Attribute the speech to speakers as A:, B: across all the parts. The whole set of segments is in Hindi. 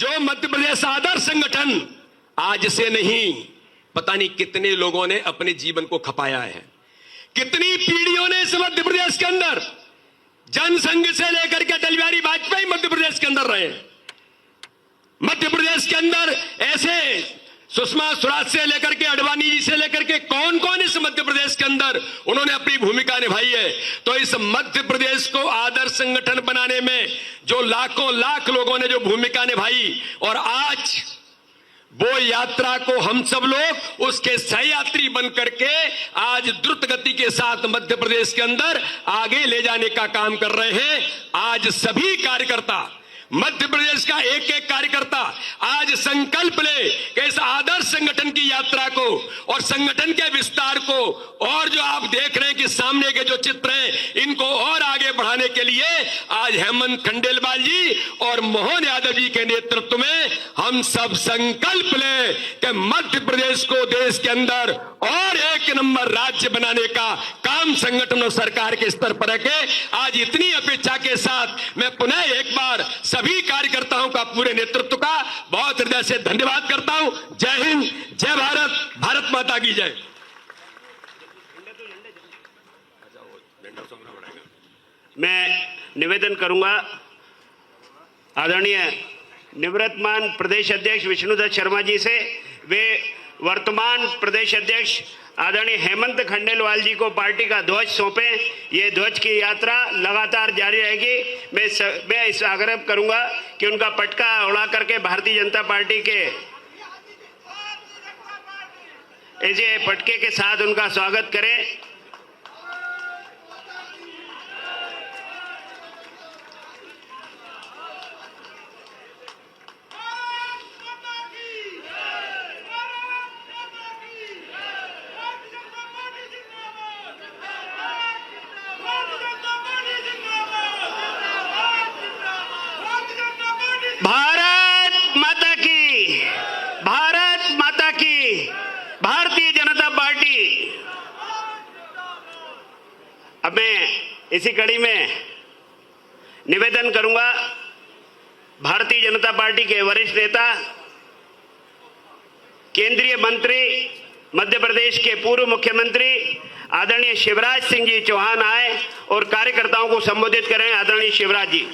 A: जो मध्य प्रदेश आदर्श संगठन आज से नहीं, पता नहीं कितने लोगों ने अपने जीवन को खपाया है, कितनी पीढ़ियों ने इस मध्य प्रदेश के अंदर जनसंघ से लेकर के अटल बिहारी वाजपेयी मध्य प्रदेश के अंदर रहे। मध्य प्रदेश के अंदर ऐसे सुषमा स्वराज से लेकर के अडवाणी जी से लेकर के कौन कौन इस मध्य प्रदेश के अंदर उन्होंने अपनी भूमिका निभाई है। तो इस मध्य प्रदेश को आदर्श संगठन बनाने में जो लाखों लाख लोगों ने जो भूमिका निभाई, और आज वो यात्रा को हम सब लोग उसके सहयात्री बन करके आज द्रुत गति के साथ मध्य प्रदेश के अंदर आगे ले जाने का काम कर रहे हैं। आज सभी कार्यकर्ता, मध्य प्रदेश का एक एक कार्यकर्ता आज संकल्प ले कि इस आदर्श संगठन की यात्रा को और संगठन के विस्तार को, और जो आप देख रहे हैं कि सामने के जो चित्र हैं, इनको और आगे बढ़ाने के लिए आज हेमंत खंडेलवाल जी और मोहन यादव जी के नेतृत्व में हम सब संकल्प लें कि मध्य प्रदेश को देश के अंदर और एक नंबर राज्य बनाने का काम संगठन और सरकार के स्तर पर रखे। आज इतनी अपेक्षा के साथ मैं पुनः एक बार सभी कार्यकर्ताओं का, पूरे नेतृत्व का बहुत हृदय से धन्यवाद करता हूं। जय हिंद, जय भारत, भारत माता की जय।
B: मैं निवेदन करूंगा आदरणीय निवृत्तमान प्रदेश अध्यक्ष विष्णुदत्त शर्मा जी से, वे वर्तमान प्रदेश अध्यक्ष आदरणीय हेमंत खंडेलवाल जी को पार्टी का ध्वज सौंपें। ये ध्वज की यात्रा लगातार जारी रहेगी। मैं इस आग्रह करूंगा कि उनका पटका उड़ा करके भारतीय जनता पार्टी के ऐसे पटके के साथ उनका स्वागत करें। भारत माता की, भारत माता की, भारतीय जनता पार्टी। अब मैं इसी कड़ी में निवेदन करूंगा भारतीय जनता पार्टी के वरिष्ठ नेता, केंद्रीय मंत्री, मध्य प्रदेश के पूर्व मुख्यमंत्री आदरणीय शिवराज सिंह जी चौहान आए और कार्यकर्ताओं को संबोधित करें। आदरणीय शिवराज जी।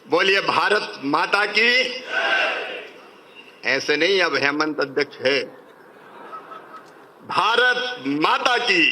C: बोलिए भारत माता की। ऐसे नहीं, अब हेमंत अध्यक्ष है। भारत माता की,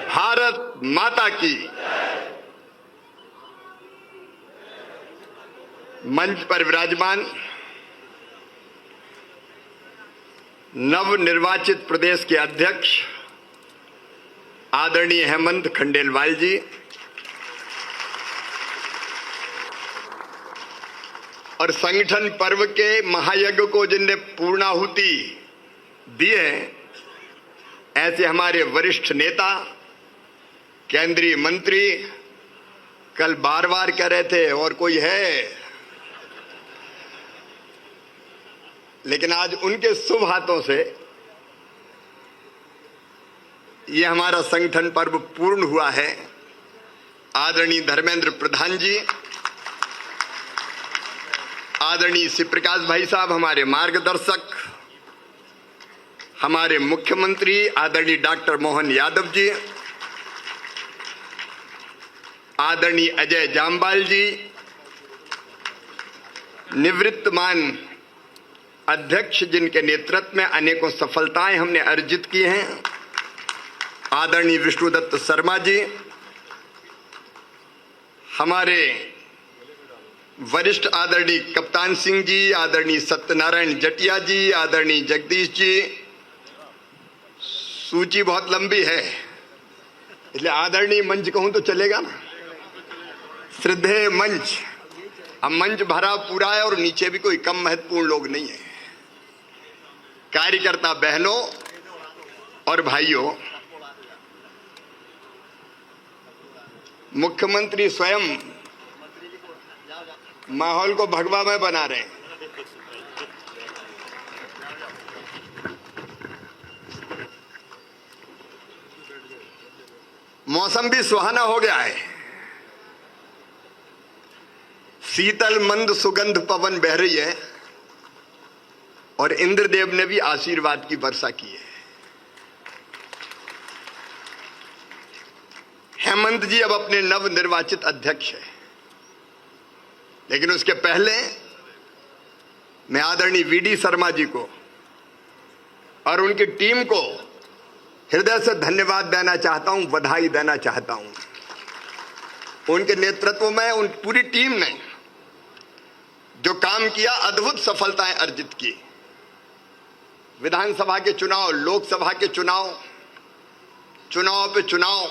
C: भारत माता की। मंच पर विराजमान नवनिर्वाचित प्रदेश के अध्यक्ष आदरणीय हेमंत खंडेलवाल जी, और संगठन पर्व के महायज्ञ को जिनने पूर्णाहुति दी है, ऐसे हमारे वरिष्ठ नेता, केंद्रीय मंत्री, कल बार बार कह रहे थे और कोई है, लेकिन आज उनके शुभ हाथों से ये हमारा संगठन पर्व पूर्ण हुआ है। आदरणीय धर्मेंद्र प्रधान जी, आदरणीय शिव प्रकाश भाई साहब हमारे मार्गदर्शक, हमारे मुख्यमंत्री आदरणीय डॉक्टर मोहन यादव जी, आदरणीय अजय जामवाल जी, निवृत्तमान अध्यक्ष जिनके नेतृत्व में अनेकों सफलताएं हमने अर्जित की हैं, आदरणीय विष्णुदत्त शर्मा जी, हमारे वरिष्ठ आदरणीय कप्तान सिंह जी, आदरणीय सत्यनारायण जटिया जी, आदरणीय जगदीश जी। सूची बहुत लंबी है, इसलिए आदरणीय मंच कहूं तो चलेगा ना। श्रद्धेय मंच, अब मंच भरा पूरा है और नीचे भी कोई कम महत्वपूर्ण लोग नहीं है। कार्यकर्ता बहनों और भाइयों, मुख्यमंत्री स्वयं माहौल को भगवामय बना रहे हैं। मौसम भी सुहाना हो गया है। शीतल मंद सुगंध पवन बह रही है और इंद्रदेव ने भी आशीर्वाद की वर्षा की है। हेमंत जी अब अपने नव निर्वाचित अध्यक्ष हैं, लेकिन उसके पहले मैं आदरणीय वीडी शर्मा जी को और उनकी टीम को हृदय से धन्यवाद देना चाहता हूं, बधाई देना चाहता हूं। उनके नेतृत्व में उन पूरी टीम ने जो काम किया, अद्भुत सफलताएं अर्जित की। विधानसभा के चुनाव, लोकसभा के चुनाव, चुनाव पे चुनाव,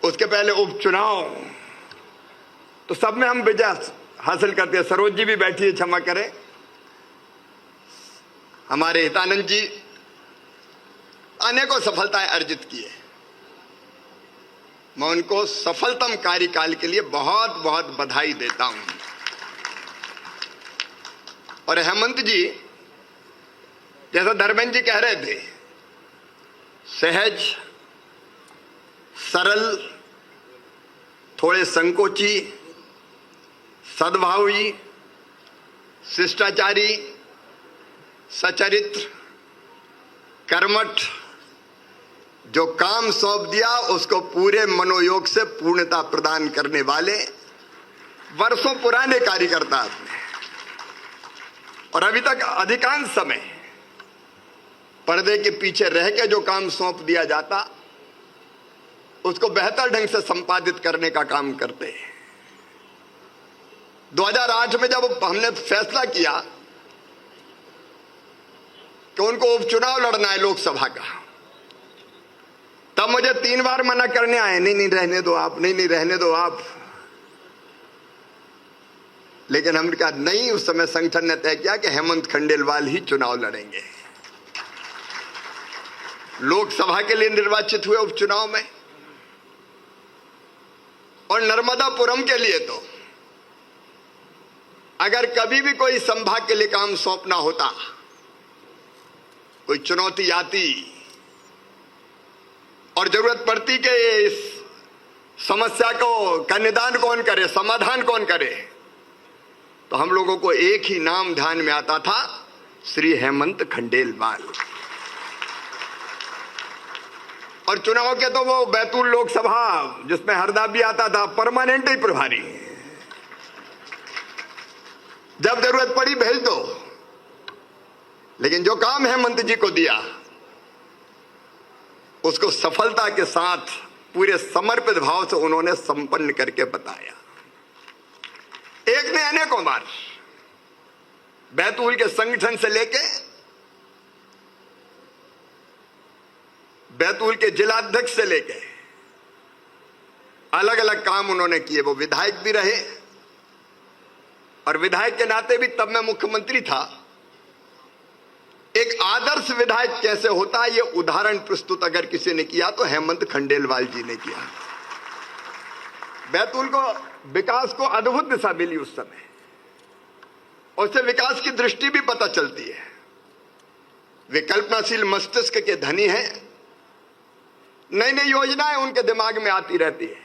C: उसके पहले उपचुनाव, तो सब में हम विजय हासिल करते हैं। सरोज जी भी बैठी है, क्षमा करें। हमारे हितानंद जी अनेकों सफलताएं अर्जित की है। मैं उनको सफलतम कार्यकाल के लिए बहुत बहुत बधाई देता हूं। और हेमंत जी, जैसा धर्मेंद्र जी कह रहे थे, सहज, सरल, थोड़े संकोची, सद्भावी, शिष्टाचारी, सचरित्र, कर्मठ, जो काम सौंप दिया उसको पूरे मनोयोग से पूर्णता प्रदान करने वाले वर्षों पुराने कार्यकर्ता आपने। और अभी तक अधिकांश समय पर्दे के पीछे रह के जो काम सौंप दिया जाता, उसको बेहतर ढंग से संपादित करने का काम करते हैं। 2008 में जब हमने फैसला किया कि उनको उपचुनाव लड़ना है लोकसभा का, तब मुझे 3 बार मना करने आए, नहीं रहने दो आप, नहीं रहने दो आप। लेकिन हमने कहा नहीं, उस समय संगठन ने तय किया कि हेमंत खंडेलवाल ही चुनाव लड़ेंगे। लोकसभा के लिए निर्वाचित हुए उपचुनाव में, और नर्मदापुरम के लिए तो अगर कभी भी कोई संभाग के लिए काम सौंपना होता, कोई चुनौती आती और जरूरत पड़ती कि इस समस्या का निदान कौन करे, समाधान कौन करे, तो हम लोगों को एक ही नाम ध्यान में आता था, श्री हेमंत खंडेलवाल। और चुनाव के तो वो बैतूल लोकसभा जिसमें हरदा भी आता था, परमानेंट ही प्रभारी, जब जरूरत पड़ी भेज दो। लेकिन जो काम हेमंत जी को दिया, उसको सफलता के साथ पूरे समर्पित भाव से उन्होंने संपन्न करके बताया। एक ने अनेकों बार बैतूल के संगठन से लेके बैतूल के जिलाध्यक्ष से लेके अलग अलग काम उन्होंने किए। वो विधायक भी रहे, और विधायक के नाते भी तब मैं मुख्यमंत्री था। एक आदर्श विधायक कैसे होता है, ये उदाहरण प्रस्तुत अगर किसी ने किया तो हेमंत खंडेलवाल जी ने किया। बैतूल को विकास को अद्भुत दिशा मिली उस समय, और उससे विकास की दृष्टि भी पता चलती है। वे कल्पनाशील मस्तिष्क के धनी हैं, नई नई योजनाएं उनके दिमाग में आती रहती है।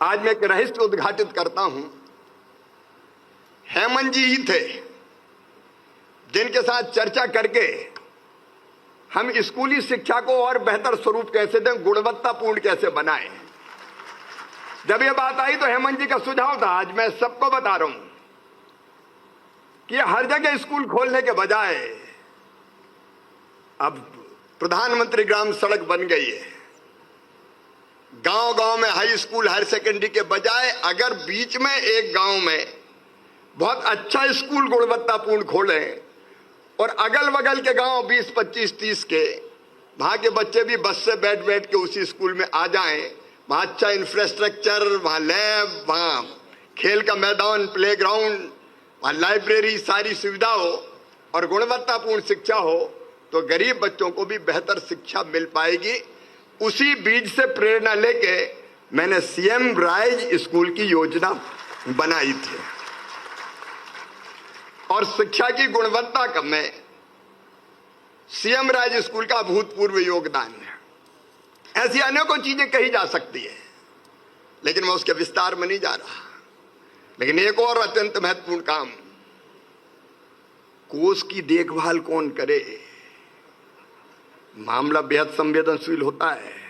C: आज मैं एक रहस्य उद्घाटित करता हूं। हेमंत जी ही थे जिनके साथ चर्चा करके हम स्कूली शिक्षा को और बेहतर स्वरूप कैसे दें, गुणवत्तापूर्ण कैसे बनाएं। जब यह बात आई तो हेमंत जी का सुझाव था, आज मैं सबको बता रहा हूं कि हर जगह स्कूल खोलने के बजाय अब प्रधानमंत्री ग्राम सड़क बन गई है। गांव गांव में हाई स्कूल, हायर सेकेंडरी के बजाय अगर बीच में एक गांव में बहुत अच्छा स्कूल गुणवत्तापूर्ण खोलें, और अगल बगल के गांव 20, 25, 30 के, वहां के बच्चे भी बस से बैठ बैठ के उसी स्कूल में आ जाएं, वहां अच्छा इंफ्रास्ट्रक्चर, वहां लैब, वहां खेल का मैदान, प्लेग्राउंड, वहां लाइब्रेरी, सारी सुविधा हो और गुणवत्तापूर्ण शिक्षा हो, तो गरीब बच्चों को भी बेहतर शिक्षा मिल पाएगी। उसी बीज से प्रेरणा लेके मैंने सीएम राइज स्कूल की योजना बनाई थी, और शिक्षा की गुणवत्ता का में सीएम राइज स्कूल का अभूतपूर्व योगदान है। ऐसी अनेकों चीजें कही जा सकती है, लेकिन मैं उसके विस्तार में नहीं जा रहा। लेकिन एक और अत्यंत महत्वपूर्ण काम, कोष की देखभाल कौन करे? मामला बेहद संवेदनशील होता है।